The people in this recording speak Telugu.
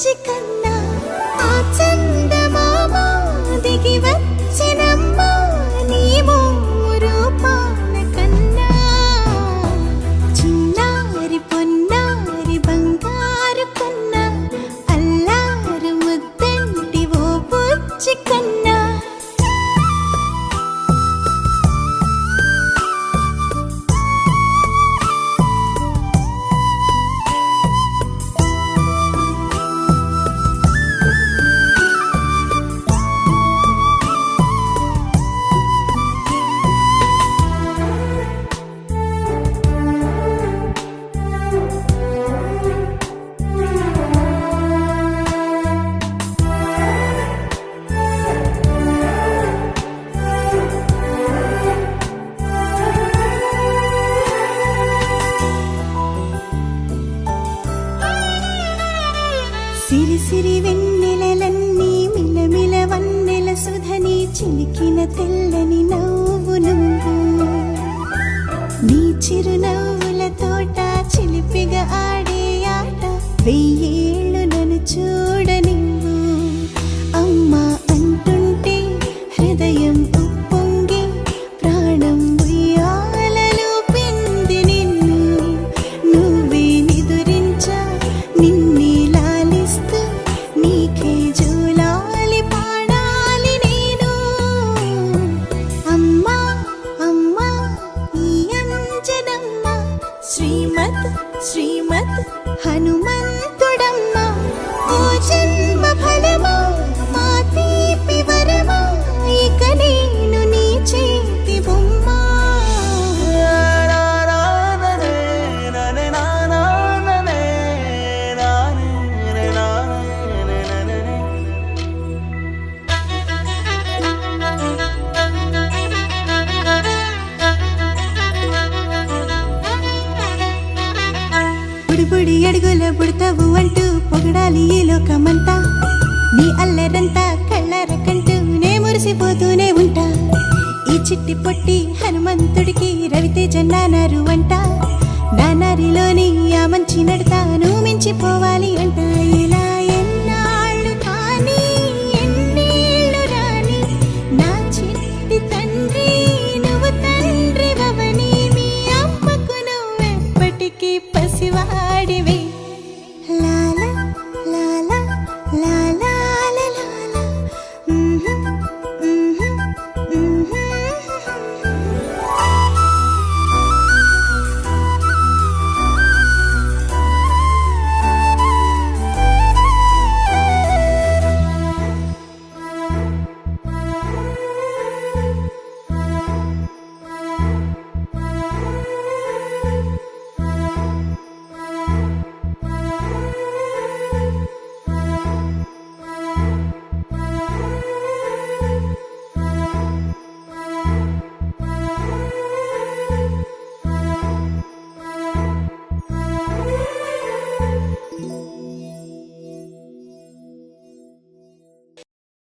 బుచ్చి కన్నా ఆ చందమామ దిగి వచ్చినమ్మ నీ మోము రూపాల కన్నా చిన్నారి పొన్నారి బంగారు కన్నా అల్లారు ముద్దంటి ఓ బుచ్చి కన్నా సిరి సిరి వెన్నెలలన్నీ మిలమిల వన్నెల సుధని చిలికిన తెల్లని నవ్వు నువ్వు నీ చిరునవ్వుల తోట చిలిపిగా ఆడే ఆట వెయ్యేళ్ళు నన్ను చూడనివ్వు అమ్మా అంటుంటే హృదయం ఉప్పొంగి ప్రాణం ఉయ్యాలలో పింది నిన్ను నువ్వే నిదురించా నిన్నే నీకే జూలాలి పాడాలి నేను అమ్మా అమ్మా ఈ అంజనమ్మ శ్రీమత్ శ్రీమత్ హనుమంతుడమ్మ ఓ జన్మ ఫలమా మా తీపి వరమా ఇక నేను నీ చేతి బొమ్మ బుడి అడుగుల బుడతావు అంటూ పొగడాలి ఈ లోకమంతా నీ అల్లరంతా కళ్ళారకంటూ నే మురిసిపోతూనే ఉంటా ఈ చిట్టి పొట్టి